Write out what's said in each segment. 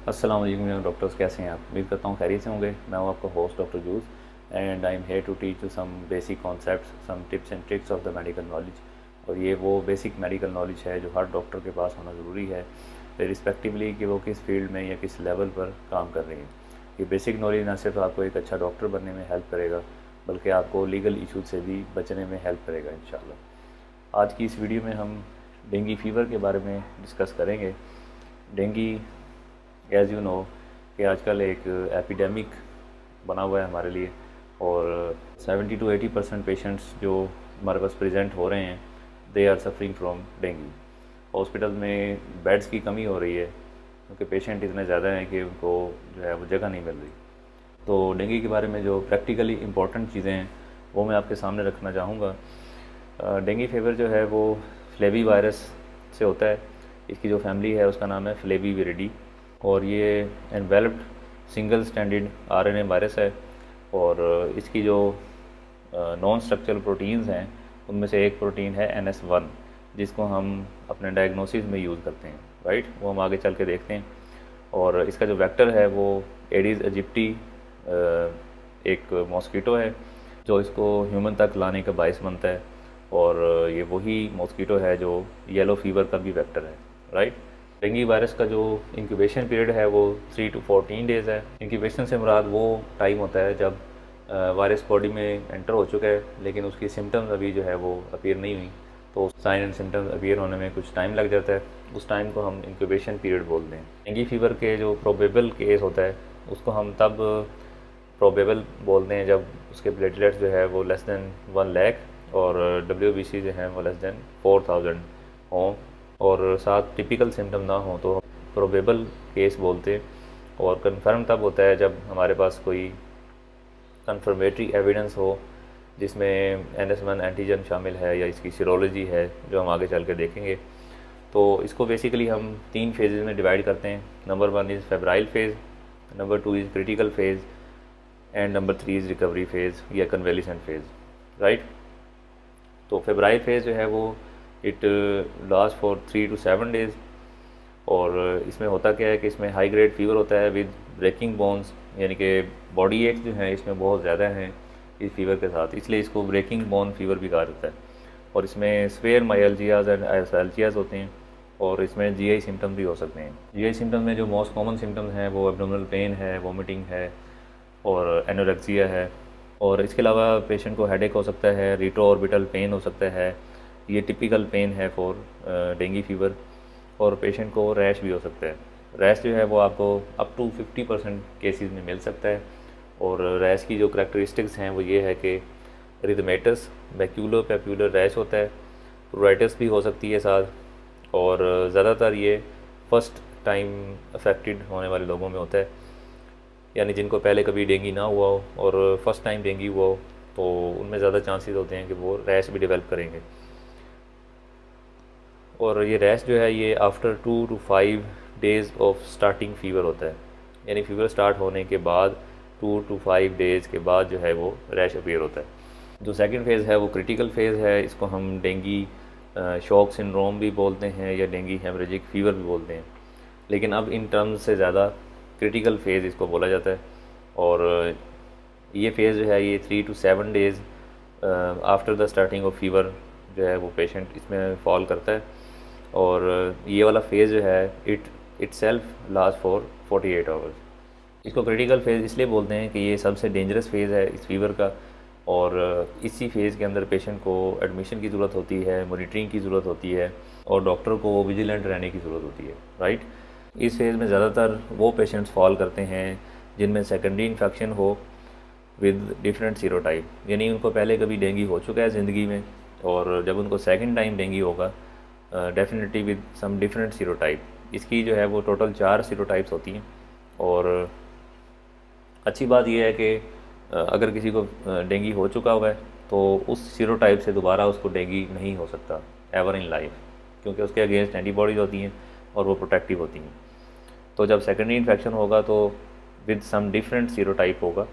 अस्सलाम वालेकुम डॉक्टर्स, कैसे हैं आप? उम्मीद करता हूँ खैरियत से होंगे। मैं हूँ आपका host doctor juice and I am here to teach you some basic concepts, some tips and tricks of the medical knowledge. और ये वो बेसिक मेडिकल नॉलेज है जो हर डॉक्टर के पास होना ज़रूरी है, रिस्पेक्टिवली कि वो किस फील्ड में या किस लेवल पर काम कर रहे हैं। ये बेसिक नॉलेज ना सिर्फ आपको एक अच्छा डॉक्टर बनने में हेल्प करेगा, बल्कि आपको लीगल इशू से भी बचने में हेल्प करेगा इंशाल्लाह। आज की इस वीडियो में हम डेंगू फीवर के बारे में डिस्कस करेंगे। डेंगू एज़ यू नो कि आजकल एक एपिडेमिक बना हुआ है हमारे लिए, और 70 to 80% पेशेंट्स जो हमारे पास प्रेजेंट हो रहे हैं, they are suffering from dengue. Hospital में बेड्स की कमी हो रही है क्योंकि पेशेंट इतने ज़्यादा हैं कि उनको जो है वो जगह नहीं मिल रही। तो डेंगू के बारे में जो प्रैक्टिकली इम्पॉर्टेंट चीज़ें हैं वो मैं आपके सामने रखना चाहूँगा। डेंगू फीवर जो है वो फ्लेवी वायरस से होता है। इसकी जो फैमिली है उसका नाम है फ्लेवीविरिडी, और ये एनवेल्प्ड सिंगल स्टैंडर्ड आरएनए वायरस है। और इसकी जो नॉन स्ट्रक्चरल प्रोटीन्स हैं उनमें से एक प्रोटीन है NS1, जिसको हम अपने डायग्नोसिस में यूज़ करते हैं, राइट। वो हम आगे चल के देखते हैं। और इसका जो वेक्टर है वो एडिस एजिप्टी एक मॉस्किटो है जो इसको ह्यूमन तक लाने का बायस बनता है। और ये वही मॉस्किटो है जो येलो फीवर का भी वेक्टर है, राइट। डेंगू वायरस का जो इंक्यूबेशन पीरियड है वो 3 to 14 डेज़ है। इंक्यूबेशन से मुराद वो टाइम होता है जब वायरस बॉडी में एंटर हो चुका है, लेकिन उसकी सिम्टम्स अभी जो है वो अपीयर नहीं हुई। तो साइन एंड सिम्टम्स अपीयर होने में कुछ टाइम लग जाता है। उस टाइम को हम इंक्यूबेशन पीरियड बोलते हैं। डेंगू फीवर के जो प्रोबेबल केस होता है उसको हम तब प्रोबेबल बोलते हैं जब उसके प्लेटलेट्स जो है वो लेस दैन 1 लाख और WBC जो है वो लेस दैन 4000 हों, और साथ टिपिकल सिम्टम ना हो तो प्रोबेबल केस बोलते हैं। और कंफर्म तब होता है जब हमारे पास कोई कंफर्मेटरी एविडेंस हो जिसमें NS1 एंटीजन शामिल है या इसकी सीरोलॉजी है, जो हम आगे चल के देखेंगे। तो इसको बेसिकली हम 3 फेजेज़ में डिवाइड करते हैं। Number 1 is febrile phase, number 2 is critical phase and number 3 is recovery phase या कन्वेलिसेंट फेज़, राइट। तो फेब्राइल फेज़ जो है वो it last for 3 to 7 days. और इसमें होता क्या है कि इसमें हाई ग्रेड फीवर होता है विद ब्रेकिंग बोन्स, यानी कि बॉडी एक्स जो है इसमें बहुत ज़्यादा हैं इस फीवर के साथ, इसलिए इसको ब्रेकिंग बोन फीवर भी कहा जाता है। और इसमें स्वेयर माइल्जियाज एंड एसाल्जियाज होते हैं, और इसमें GI सिम्टम भी हो सकते हैं। GI सिम्टम में जो मोस्ट कॉमन सिम्टम्स हैं वो एब्डोमिनल पेन है, वोमिटिंग है और एनोरेक्सिया है। और इसके अलावा पेशेंट को हेडेक हो सकता है, रिट्रो ऑर्बिटल पेन हो सकता है, ये टिपिकल पेन है फॉर डेंगू फीवर। और पेशेंट को रैश भी हो सकता है। रैश जो है वो आपको अप टू 50% केसेस में मिल सकता है। और रैश की जो करैक्टरिस्टिक्स हैं वो ये है कि रिदमेटस मैक्यूलो पैप्यूलर रैश होता है, प्रोराइटिस भी हो सकती है साथ, और ज़्यादातर ये फर्स्ट टाइम अफेक्टेड होने वाले लोगों में होता है, यानी जिनको पहले कभी डेंगू ना हुआ हो और फर्स्ट टाइम डेंगू हुआ हो तो उनमें ज़्यादा चांसेस होते हैं कि वो रैश भी डेवलप करेंगे। और ये रैश जो है ये after 2 to 5 days of starting fever होता है, यानी फीवर स्टार्ट होने के बाद 2 to 5 डेज़ के बाद जो है वो रैश अपीयर होता है। जो सेकंड फेज़ है वो क्रिटिकल फेज़ है। इसको हम डेंगू शॉक सिंड्रोम भी बोलते हैं या डेंगू हेमरेजिक फीवर भी बोलते हैं, लेकिन अब इन टर्म्स से ज़्यादा क्रिटिकल फेज़ इसको बोला जाता है। और ये फेज़ जो है ये 3 to 7 days after the starting of fever जो है वो पेशेंट इसमें फॉल करता है। और ये वाला फेज़ जो है it self last for 48 hours. इसको क्रिटिकल फेज़ इसलिए बोलते हैं कि ये सबसे डेंजरस फेज़ है इस फीवर का, और इसी फेज़ के अंदर पेशेंट को एडमिशन की ज़रूरत होती है, मॉनिटरिंग की ज़रूरत होती है, और डॉक्टर को विजिलेंट रहने की ज़रूरत होती है, राइट। इस फेज़ में ज़्यादातर वो पेशेंट्स फॉल करते हैं जिनमें सेकेंडरी इन्फेक्शन हो विद डिफरेंट सीरोटाइप, यानी उनको पहले कभी डेंगू हो चुका है ज़िंदगी में, और जब उनको सेकेंड टाइम डेंगू होगा definitely with some different serotype. इसकी जो है वो टोटल 4 सीरोटाइप्स होती हैं। और अच्छी बात यह है कि अगर किसी को डेंगू हो चुका हुआ है तो उस सीरोटाइप से दोबारा उसको डेंगू नहीं हो सकता एवर इन लाइफ, क्योंकि उसके अगेंस्ट एंटीबॉडीज़ होती हैं और वो प्रोटेक्टिव होती हैं। तो जब सेकेंडरी इन्फेक्शन होगा तो विद सम डिफरेंट सीरोटाइप होगा,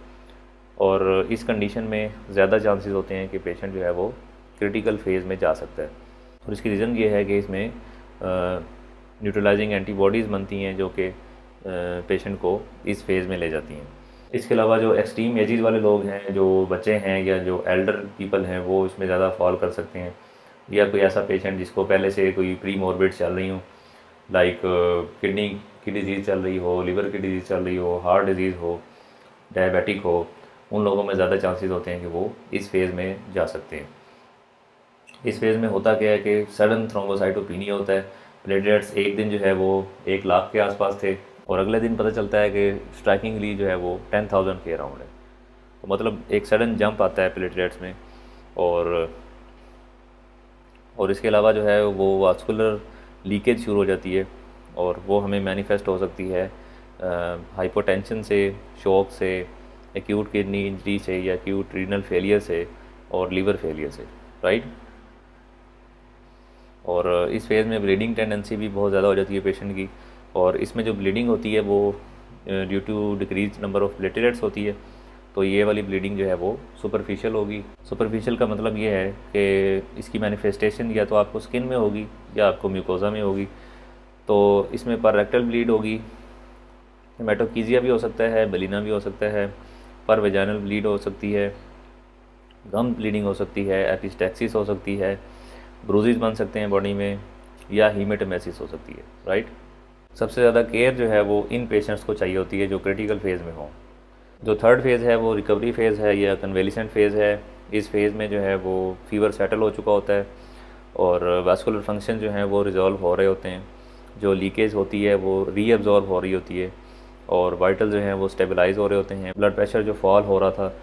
और इस कंडीशन में ज़्यादा चांसेस होते हैं कि पेशेंट जो है वो क्रिटिकल फेज़ में जा सकता है। और इसकी रीज़न ये है कि इसमें न्यूट्रलाइजिंग एंटीबॉडीज़ बनती हैं जो कि पेशेंट को इस फेज़ में ले जाती हैं। इसके अलावा जो एक्सट्रीम एजेस वाले लोग हैं, जो बच्चे हैं या जो एल्डर पीपल हैं, वो इसमें ज़्यादा फॉल कर सकते हैं। या कोई ऐसा पेशेंट जिसको पहले से कोई प्री मॉर्बिड चल रही हो, लाइक किडनी की डिजीज़ चल रही हो, लिवर की डिजीज़ चल रही हो, हार्ट डिजीज़ हो, डायबिटिक हो, उन लोगों में ज़्यादा चांसेस होते हैं कि वो इस फेज़ में जा सकते हैं। इस फेज़ में होता क्या है कि सडन थ्रोम्बोसाइटोपिनिया होता है। प्लेटलेट्स एक दिन जो है वो 1 लाख के आसपास थे और अगले दिन पता चलता है कि स्ट्राइकिंगली जो है वो 10,000 के अराउंड है। तो मतलब एक सडन जंप आता है प्लेटलेट्स में। और इसके अलावा जो है वो वास्कुलर लीकेज शुरू हो जाती है और वो हमें मैनिफेस्ट हो सकती है हाइपोटेंशन से, शॉक से, एक्यूट किडनी इंजरी से या एक्यूट रीनल फेलियर से और लीवर फेलियर से, राइट। और इस फेज़ में ब्लीडिंग टेंडेंसी भी बहुत ज़्यादा हो जाती है पेशेंट की, और इसमें जो ब्लीडिंग होती है वो due to decrease number of platelets होती है। तो ये वाली ब्लीडिंग जो है वो सुपरफिशियल होगी। सुपरफिशियल का मतलब ये है कि इसकी मैनिफेस्टेशन या तो आपको स्किन में होगी या आपको म्यूकोज़ा में होगी। तो इसमें पर रेक्टल ब्लीड होगी, हेमेटोकीजिया भी हो सकता है, बलिना भी हो सकता है, पर वेजाइनल ब्लीड हो सकती है, गम ब्लीडिंग हो सकती है, एपिस्टैक्सिस हो सकती है, ब्रूजेस बन सकते हैं बॉडी में, या हीमेटोमेसिस हो सकती है, राइट। सबसे ज़्यादा केयर जो है वो इन पेशेंट्स को चाहिए होती है जो क्रिटिकल फेज़ में हों। जो थर्ड फेज़ है वो रिकवरी फेज़ है या कन्वेलिसेंट फेज़ है। इस फेज़ में जो है वो फीवर सेटल हो चुका होता है और वास्कुलर फंक्शन जो हैं वो रिजॉल्व हो रहे होते हैं, जो लीकेज होती है वो रीअब्जॉर्ब हो रही होती है और वाइटल जो हैं वो स्टेबलाइज हो रहे होते हैं। ब्लड प्रेशर जो फॉल हो रहा था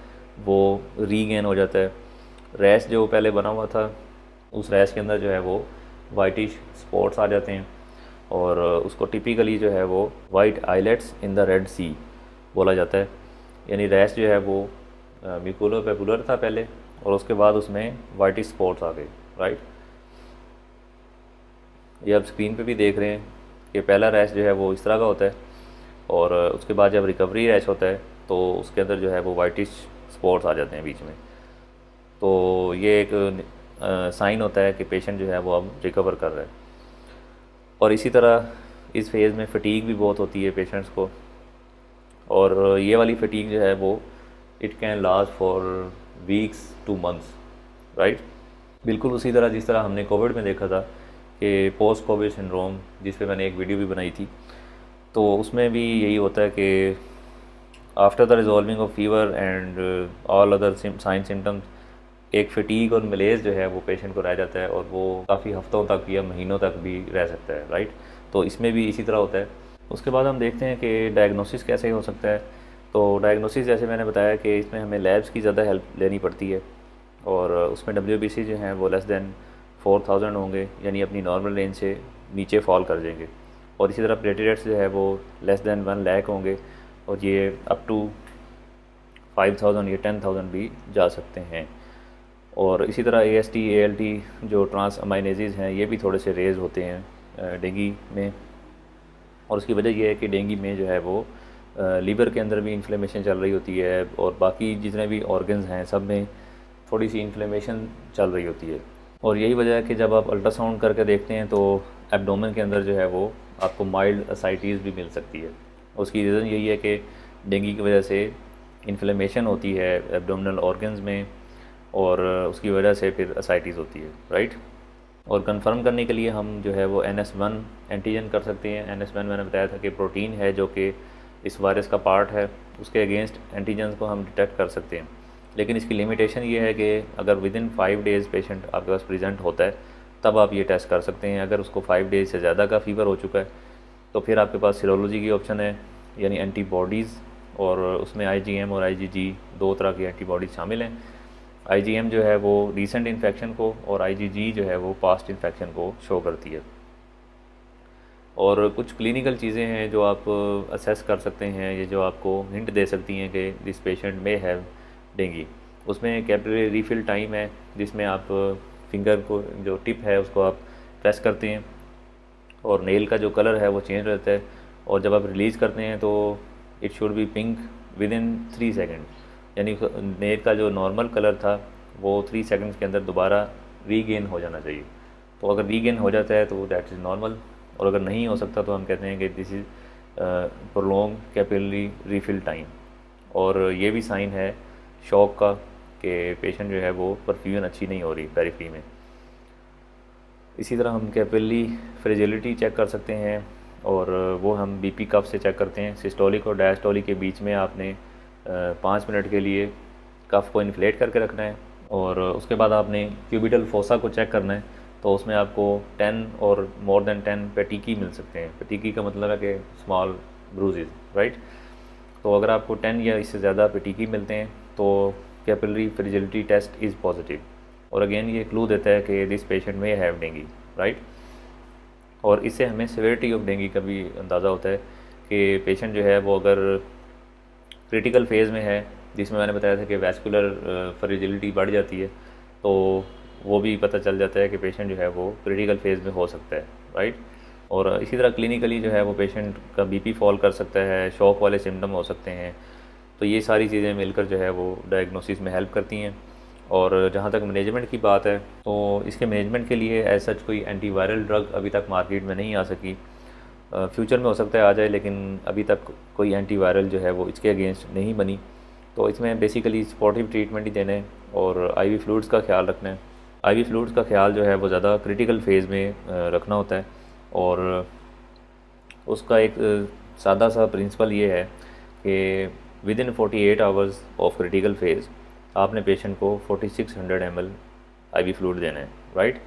वो रीगेन हो जाता है। रैश जो पहले बना हुआ था उस रैश के अंदर जो है वो वाइटिश स्पॉट्स आ जाते हैं और उसको टिपिकली जो है वो white islets in the red sea बोला जाता है। यानी रैश जो है वो म्यूकुलो पेपुलर था पहले और उसके बाद उसमें वाइटिश स्पॉट्स आ गए, राइट। ये आप स्क्रीन पे भी देख रहे हैं कि पहला रैश जो है वो इस तरह का होता है और उसके बाद जब रिकवरी रैश होता है तो उसके अंदर जो है वो वाइटिश स्पॉट्स आ जाते हैं बीच में। तो ये एक साइन होता है कि पेशेंट जो है वो अब रिकवर कर रहा है। और इसी तरह इस फेज़ में फटीग भी बहुत होती है पेशेंट्स को, और ये वाली फटीग जो है वो it can last for weeks two months, right. बिल्कुल उसी तरह जिस तरह हमने कोविड में देखा था कि पोस्ट कोविड सिंड्रोम, जिस पे मैंने एक वीडियो भी बनाई थी, तो उसमें भी यही होता है कि after the resolving of fever and all other sign symptoms एक फटीग और मलेज जो है वो पेशेंट को रह जाता है और वो काफ़ी हफ्तों तक या महीनों तक भी रह सकता है, राइट। तो इसमें भी इसी तरह होता है। उसके बाद हम देखते हैं कि डायग्नोसिस कैसे हो सकता है। तो डायग्नोसिस जैसे मैंने बताया कि इसमें हमें लैब्स की ज़्यादा हेल्प लेनी पड़ती है और उसमें WBC जो हैं वो लेस दैन 4000 होंगे, यानी अपनी नॉर्मल रेंज से नीचे फॉल कर जाएंगे। और इसी तरह प्लेटलेट्स जो है वो लेस दैन 1 लाख होंगे और ये अप टू 5000 या 10,000 भी जा सकते हैं। और इसी तरह AST ALT जो ट्रांस अमाइनेजेस हैं ये भी थोड़े से रेज होते हैं डेंगू में। और उसकी वजह यह है कि डेंगू में जो है वो लीवर के अंदर भी इन्फ्लेमेशन चल रही होती है और बाकी जितने भी ऑर्गन्स हैं सब में थोड़ी सी इन्फ्लेमेशन चल रही होती है। और यही वजह है कि जब आप अल्ट्रासाउंड करके देखते हैं तो एब्डोमेन के अंदर जो है वो आपको माइल्ड असाइटिस भी मिल सकती है। उसकी रीज़न यही है कि डेंगू की वजह से इन्फ्लेमेशन होती है एब्डोमिनल ऑर्गन्स में और उसकी वजह से फिर असाइटिस होती है, राइट। और कंफर्म करने के लिए हम जो है वो NS1 एंटीजन कर सकते हैं। NS1 मैंने बताया था कि प्रोटीन है जो कि इस वायरस का पार्ट है, उसके अगेंस्ट एंटीजन्स को हम डिटेक्ट कर सकते हैं। लेकिन इसकी लिमिटेशन ये है कि अगर विदिन 5 डेज़ पेशेंट आपके पास प्रेजेंट होता है तब आप ये टेस्ट कर सकते हैं। अगर उसको 5 डेज़ से ज़्यादा का फीवर हो चुका है तो फिर आपके पास सीरोलॉजी की ऑप्शन है, यानी एंटीबॉडीज़, और उसमें IgM और IgG 2 तरह की एंटीबॉडीज़ शामिल हैं। IgM जो है वो रीसेंट इन्फेक्शन को और IgG जो है वो पास्ट इन्फेक्शन को शो करती है। और कुछ क्लिनिकल चीज़ें हैं जो आप असेस कर सकते हैं, ये जो आपको हिंट दे सकती हैं कि दिस पेशेंट में हैव डेंगू। उसमें कैपिलरी रीफिल टाइम है जिसमें आप फिंगर को जो टिप है उसको आप प्रेस करते हैं और नेल का जो कलर है वो चेंज रहता है और जब आप रिलीज़ करते हैं तो it should be pink with in 3 second, यानी नेल का जो नॉर्मल कलर था वो 3 सेकंड्स के अंदर दोबारा रीगेन हो जाना चाहिए। तो अगर रीगेन हो जाता है तो दैट इज़ नॉर्मल, और अगर नहीं हो सकता तो हम कहते हैं कि this is prolong capillary refill time, और ये भी साइन है शॉक का कि पेशेंट जो है वो परफ्यूजन अच्छी नहीं हो रही पेरिफेरी में। इसी तरह हम कैपिलरी फ्रेजिलिटी चेक कर सकते हैं, और वो हम बीपी कफ से चेक करते हैं। सिस्टोलिक और डायस्टोलिक के बीच में आपने 5 मिनट के लिए कफ को इन्फ्लेट करके रखना है, और उसके बाद आपने क्यूबिटल फोसा को चेक करना है। तो उसमें आपको 10 और मोर देन 10 पेटिकी मिल सकते हैं। पेटिकी का मतलब है कि स्मॉल ब्रूजेज, राइट। तो अगर आपको 10 या इससे ज़्यादा पेटिकी मिलते हैं तो capillary fragility test is positive, और अगेन ये क्लू देता है कि दिस पेशेंट में हैव डेंगी, राइट। और इससे हमें सिवियरिटी ऑफ डेंगी का भी अंदाज़ा होता है कि पेशेंट जो है वो अगर क्रिटिकल फेज़ में है, जिसमें मैंने बताया था कि वैस्कुलर फ्रेजिलिटी बढ़ जाती है, तो वो भी पता चल जाता है कि पेशेंट जो है वो क्रिटिकल फेज़ में हो सकता है, राइट। और इसी तरह क्लिनिकली जो है वो पेशेंट का बीपी फॉल कर सकता है, शॉक वाले सिम्टम हो सकते हैं। तो ये सारी चीज़ें मिलकर जो है वो डायग्नोसिस में हेल्प करती हैं। और जहाँ तक मैनेजमेंट की बात है, तो इसके मैनेजमेंट के लिए एज सच कोई एंटीवायरल ड्रग अभी तक मार्केट में नहीं आ सकी। फ्यूचर में हो सकता है आ जाए, लेकिन अभी तक कोई एंटीवायरल जो है वो इसके अगेंस्ट नहीं बनी। तो इसमें बेसिकली सपोर्टिव ट्रीटमेंट ही देने और आईवी फ्लूइड्स का ख्याल रखना है। आईवी फ्लूइड्स का ख्याल जो है वो ज़्यादा क्रिटिकल फेज़ में रखना होता है, और उसका एक सादा सा प्रिंसिपल ये है कि with in 48 hours of critical phase आपने पेशेंट को 4600 ml आईवी फ्लूइड देना है, राइट।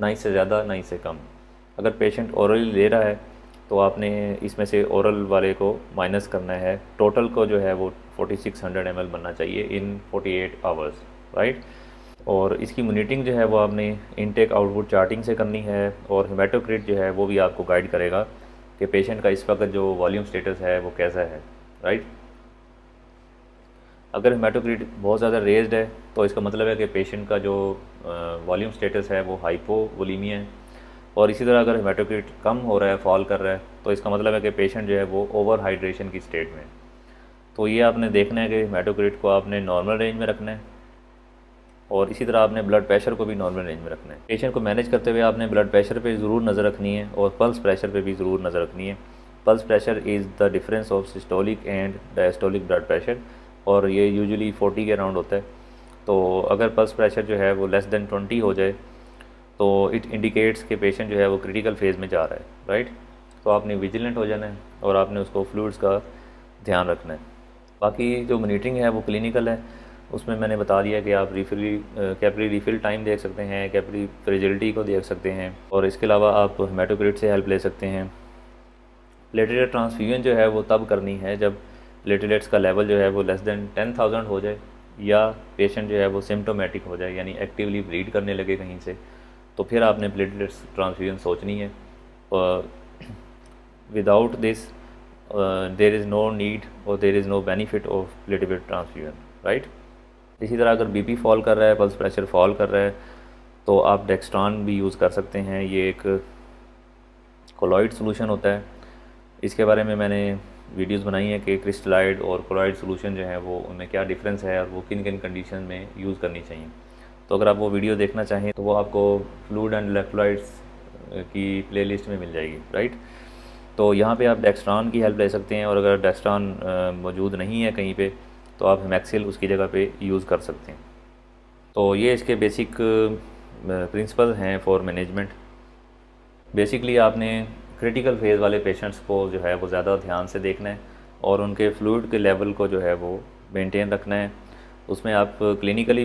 ना इससे ज़्यादा ना इससे कम। अगर पेशेंट ओरली ले रहा है तो आपने इसमें से ओरल वाले को माइनस करना है, टोटल को जो है वो 4600 ml बनना चाहिए इन 48 आवर्स, राइट। और इसकी मॉनिटरिंग जो है वो आपने इनटेक आउटपुट चार्टिंग से करनी है, और हेमाटोक्रिट जो है वो भी आपको गाइड करेगा कि पेशेंट का इस वक्त जो वॉल्यूम स्टेटस है वो कैसा है, राइट। अगर हेमाटोक्रिट बहुत ज़्यादा रेज्ड है तो इसका मतलब है कि पेशेंट का जो वॉल्यूम स्टेटस है वो हाइपोवोलीमिया है। और इसी तरह अगर हेमाटोक्रिट कम हो रहा है, फॉल कर रहा है, तो इसका मतलब है कि पेशेंट जो है वो ओवर हाइड्रेशन की स्टेट में है। तो ये आपने देखना है कि हेमाटोक्रिट को आपने नॉर्मल रेंज में रखना है, और इसी तरह आपने ब्लड प्रेशर को भी नॉर्मल रेंज में रखना है। पेशेंट को मैनेज करते हुए आपने ब्लड प्रेशर पे ज़रूर नज़र रखनी है, और पल्स प्रेशर पे भी ज़रूर नज़र रखनी है। Pulse pressure is the difference of systolic and diastolic blood pressure, और ये यूजुअली 40 के अराउंड होता है। तो अगर पल्स प्रेशर जो है वो लेस देन 20 हो जाए तो इट इंडिकेट्स कि पेशेंट जो है वो क्रिटिकल फेज़ में जा रहा है, राइट। तो आपने विजिलेंट हो जाना है, और आपने उसको फ्लूइड्स का ध्यान रखना है। बाकी जो मॉनिटरिंग है वो क्लिनिकल है, उसमें मैंने बता दिया कि आप कैपिलरी रिफिल टाइम देख सकते हैं, कैपिलरी फ्रेजिलिटी को देख सकते हैं, और इसके अलावा आप हेमाटोक्रिट से हेल्प ले सकते हैं। प्लेटलेट ट्रांसफ्यूजन जो है वो तब करनी है जब प्लेटलेट्स का लेवल जो है वो लेस देन 10,000 हो जाए, या पेशेंट जो है वो सिम्टोमेटिक हो जाए, यानी एक्टिवली ब्लीड करने लगे कहीं से, तो फिर आपने प्लेटलेट्स ट्रांसफ्यूजन सोचनी है। Without this there is no need और there is no benefit of platelet transfusion, right. इसी तरह अगर बीपी फॉल कर रहा है, पल्स प्रेशर फॉल कर रहा है, तो आप डेक्स्ट्रॉन भी यूज़ कर सकते हैं। ये एक कोलॉइड सोल्यूशन होता है, इसके बारे में मैंने वीडियोस बनाई हैं कि क्रिस्टलाइड और कोलॉइड सोल्यूशन जो है वो उनमें क्या डिफरेंस है और वो किन किन कंडीशन में यूज़ करनी चाहिए। तो अगर आप वो वीडियो देखना चाहें तो वो आपको फ्लूइड एंड इलेक्ट्रोलाइट्स की प्लेलिस्ट में मिल जाएगी, राइट। तो यहाँ पे आप डेक्स्ट्रॉन की हेल्प ले सकते हैं, और अगर डेक्स्ट्रॉन मौजूद नहीं है कहीं पे तो आप हेमैक्सिल उसकी जगह पे यूज़ कर सकते हैं। तो ये इसके बेसिक प्रिंसिपल हैं फॉर मैनेजमेंट। बेसिकली आपने क्रिटिकल फेज़ वाले पेशेंट्स को जो है वो ज़्यादा ध्यान से देखना है, और उनके फ्लूइड के लेवल को जो है वो मेंटेन रखना है। उसमें आप क्लिनिकली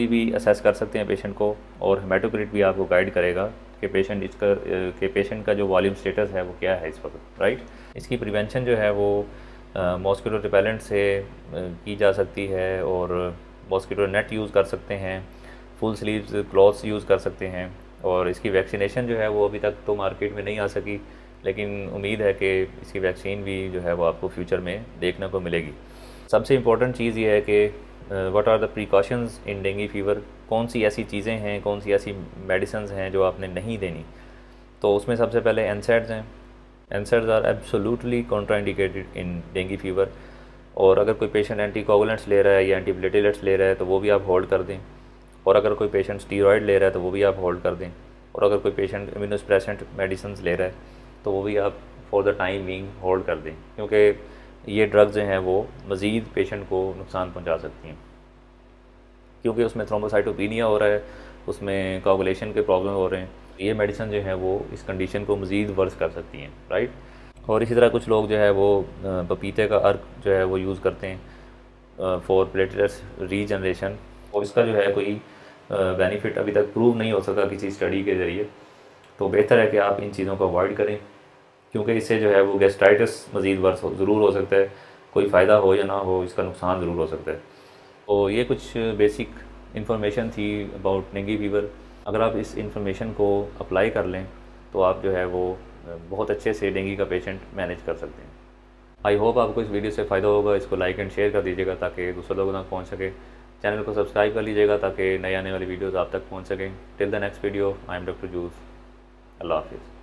भी असेस कर सकते हैं पेशेंट को, और हेमाटोक्रिट भी आपको गाइड करेगा कि पेशेंट का जो वॉल्यूम स्टेटस है वो क्या है इस वक्त, राइट। इसकी प्रिवेंशन जो है वो मॉस्किटो रिपेलेंट से की जा सकती है, और मॉस्किटो नेट यूज़ कर सकते हैं, फुल स्लीव्स क्लॉथ्स यूज़ कर सकते हैं। और इसकी वैक्सीनेशन जो है वो अभी तक तो मार्केट में नहीं आ सकी, लेकिन उम्मीद है कि इसकी वैक्सीन भी जो है वो आपको फ्यूचर में देखने को मिलेगी। सबसे इम्पोर्टेंट चीज़ ये है कि what are the precautions in dengue fever, कौन सी ऐसी चीज़ें हैं, कौन सी ऐसी मेडिसिन हैं जो आपने नहीं देनी। तो उसमें सबसे पहले एनसैड्स हैं। NSAIDs are absolutely contraindicated in dengue fever, और अगर कोई पेशेंट एंटीकोगुलेंट्स ले रहा है या एंटीप्लेटलेट्स ले रहा है तो वो भी आप होल्ड कर दें, और अगर कोई पेशेंट स्टीरॉयड ले रहा है तो वो भी आप होल्ड कर दें, और अगर कोई पेशेंट इम्यूनोसप्रेसेंट मेडिसिन ले रहा है तो वो भी आप for the time being hold कर दें, क्योंकि ये ड्रग्स जो हैं वो मज़ीद पेशेंट को नुकसान पहुंचा सकती हैं, क्योंकि उसमें थ्रोम्बोसाइटोपिनिया हो रहा है, उसमें कोगुलेशन के प्रॉब्लम हो रहे हैं। ये मेडिसिन जो है वो इस कंडीशन को मज़ीद वर्स कर सकती हैं, राइट। और इसी तरह कुछ लोग जो है वो पपीते का अर्क जो है वो यूज़ करते हैं फॉर प्लेटलेट्स रीजनरेशन, और इसका जो है कोई बेनिफिट अभी तक प्रूव नहीं हो सका किसी स्टडी के ज़रिए। तो बेहतर है कि आप इन चीज़ों को अवॉइड करें, क्योंकि इससे जो है वो गैस्ट्राइटिस मज़ीद वर्स ज़रूर हो सकता है, कोई फ़ायदा हो या ना हो, इसका नुकसान ज़रूर हो सकता है। तो ये कुछ बेसिक इन्फॉर्मेशन थी अबाउट डेंगू फीवर। अगर आप इस इन्फॉर्मेशन को अप्लाई कर लें तो आप जो है वो बहुत अच्छे से डेंगू का पेशेंट मैनेज कर सकते हैं। आई होप आपको इस वीडियो से फ़ायदा होगा। इसको लाइक एंड शेयर कर दीजिएगा ताकि दूसरे लोगों तक पहुंच सके। चैनल को सब्सक्राइब कर लीजिएगा ताकि नए आने वाली वीडियोज़ आप तक पहुँच सकें। Till the next video, I am doctor जूस। अल्लाह हाफिज़।